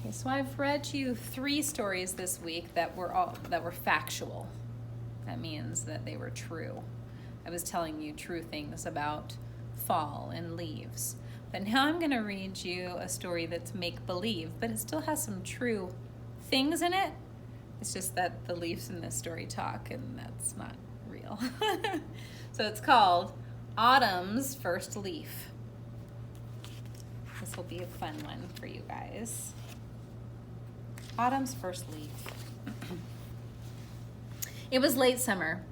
Okay, so I've read you 3 stories this week that were factual. That means that they were true. I was telling you true things about fall and leaves. But now I'm going to read you a story that's make-believe, but it still has some true things in it. It's just that the leaves in this story talk, and that's not real. So it's called Autumn's First Leaf. This will be a fun one for you guys. Autumn's First Leaf. It was late summer.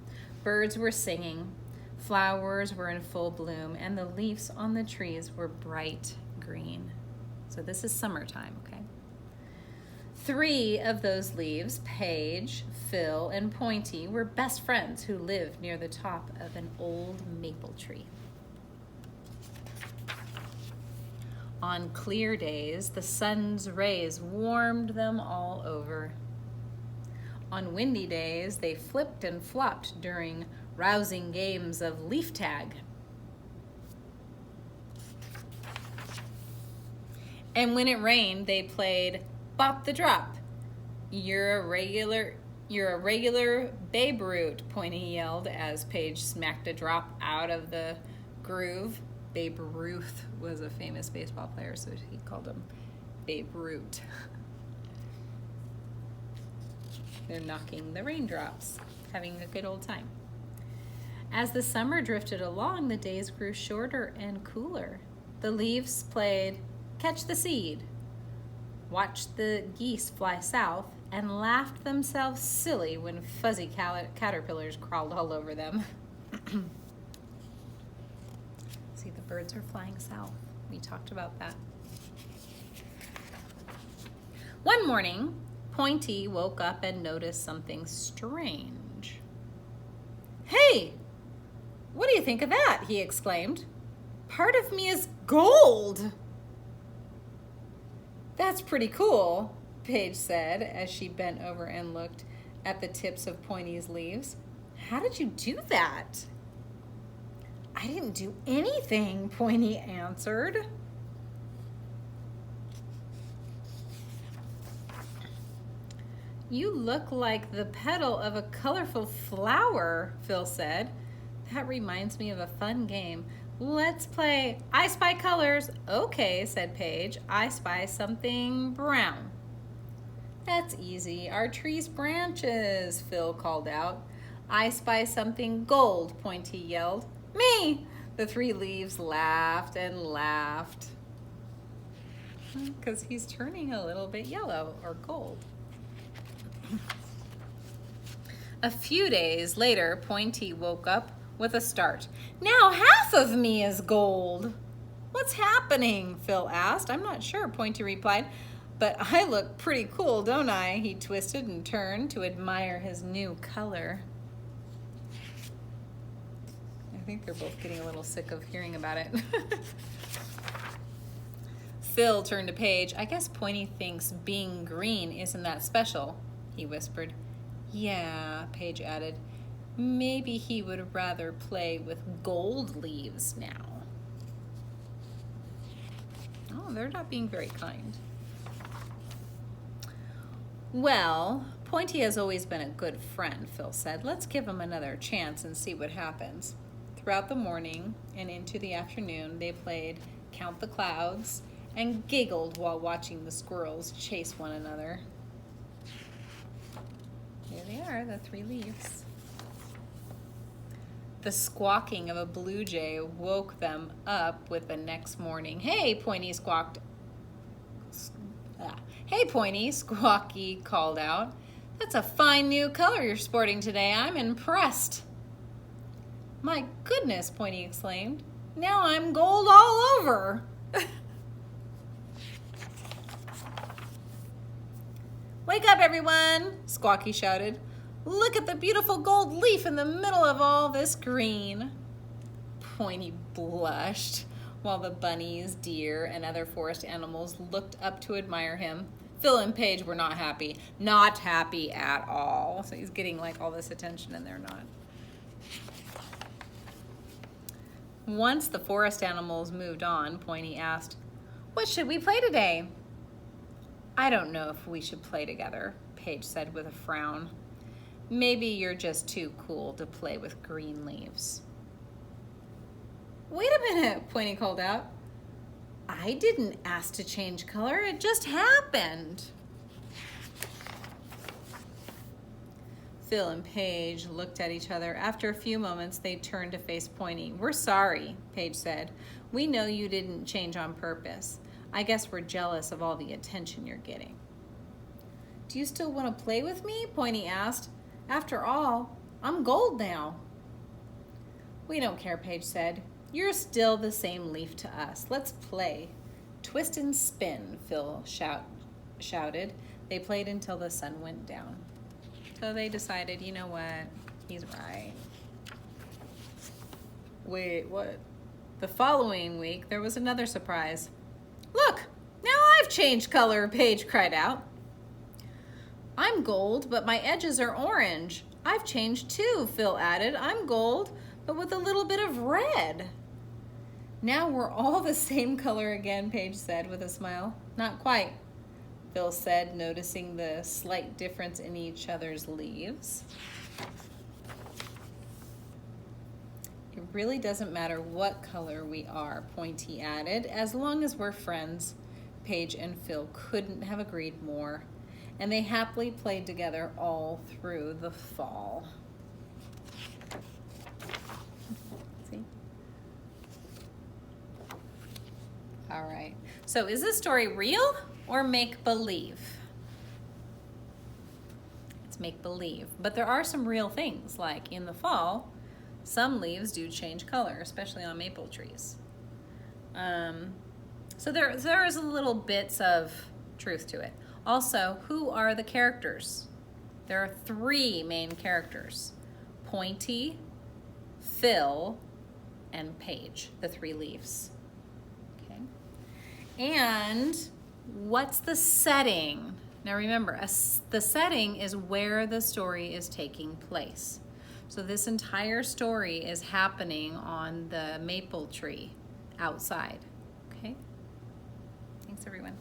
Birds were singing. Flowers were in full bloom, and the leaves on the trees were bright green. So this is summertime, okay? 3 of those leaves, Paige, Phil, and Pointy, were best friends who lived near the top of an old maple tree. On clear days, the sun's rays warmed them all over. On windy days, they flipped and flopped during rousing games of leaf tag. And when it rained, they played Bop the Drop. You're a regular Babe Ruth, Pointy yelled as Paige smacked a drop out of the groove. Babe Ruth was a famous baseball player, so he called him Babe Ruth. They're knocking the raindrops, having a good old time. As the summer drifted along, the days grew shorter and cooler. The leaves played Catch the Seed, watched the geese fly south, and laughed themselves silly when fuzzy caterpillars crawled all over them. See, the birds are flying south. We talked about that. One morning, Pointy woke up and noticed something strange. "Hey, what do you think of that?" he exclaimed. "Part of me is gold." "That's pretty cool," Paige said as she bent over and looked at the tips of Pointy's leaves. "How did you do that?" "I didn't do anything," Pointy answered. "You look like the petal of a colorful flower," Phil said. "That reminds me of a fun game. Let's play I Spy Colors." "Okay," said Paige. "I spy something brown." "That's easy. Our tree's branches," Phil called out. "I spy something gold," Pointy yelled. "Me!" The 3 leaves laughed and laughed. Because he's turning a little bit yellow or gold. A few days later, Pointy woke up with a start. "Now half of me is gold." "What's happening?" Phil asked. "I'm not sure," Pointy replied. "But I look pretty cool, don't I?" He twisted and turned to admire his new color. I think they're both getting a little sick of hearing about it. Phil turned to Paige. "I guess Pointy thinks being green isn't that special," he whispered. "Yeah," Paige added. "Maybe he would rather play with gold leaves now." Oh, they're not being very kind. "Well, Pointy has always been a good friend," Phil said. "Let's give him another chance and see what happens." Throughout the morning and into the afternoon, they played Count the Clouds and giggled while watching the squirrels chase one another. Here they are, the 3 leaves. The squawking of a blue jay woke them up with the next morning. "Hey," Pointy squawked. "Hey, Pointy," Squawky called out. "That's a fine new color you're sporting today. I'm impressed." "My goodness," Pointy exclaimed. "Now I'm gold all over." "Wake up, everyone," Squawky shouted. "Look at the beautiful gold leaf in the middle of all this green." Pointy blushed, while the bunnies, deer, and other forest animals looked up to admire him. Phil and Paige were not happy. Not happy at all. So he's getting like all this attention and they're not. Once the forest animals moved on, Pointy asked, "What should we play today?" I don't know if we should play together, Paige said with a frown. Maybe you're just too cool to play with green leaves. Wait a minute, Pointy called out. I didn't ask to change color, it just happened. Phil and Paige looked at each other. After a few moments, they turned to face Pointy. We're sorry, Paige said. We know you didn't change on purpose. I guess we're jealous of all the attention you're getting. Do you still want to play with me? Pointy asked. After all, I'm gold now. We don't care, Paige said. You're still the same leaf to us. Let's play. Twist and spin, Phil shouted. They played until the sun went down. So they decided, you know what? He's right. Wait, what? The following week, there was another surprise. Look, now I've changed color, Paige cried out. I'm gold, but my edges are orange. I've changed too, Phil added. I'm gold, but with a little bit of red. Now we're all the same color again, Paige said with a smile. Not quite, Phil said, noticing the slight difference in each other's leaves. It really doesn't matter what color we are, Pointy added, as long as we're friends. Paige and Phil couldn't have agreed more, and they happily played together all through the fall. See? All right, so is this story real or make-believe? It's make-believe, but there are some real things, like in the fall, some leaves do change color, especially on maple trees. So there is a little bits of truth to it. Also, who are the characters? There are 3 main characters: Pointy, Phil, and Paige, the 3 leaves. Okay. And what's the setting? Now remember, the setting is where the story is taking place. So this entire story is happening on the maple tree outside. Okay? Thanks, everyone.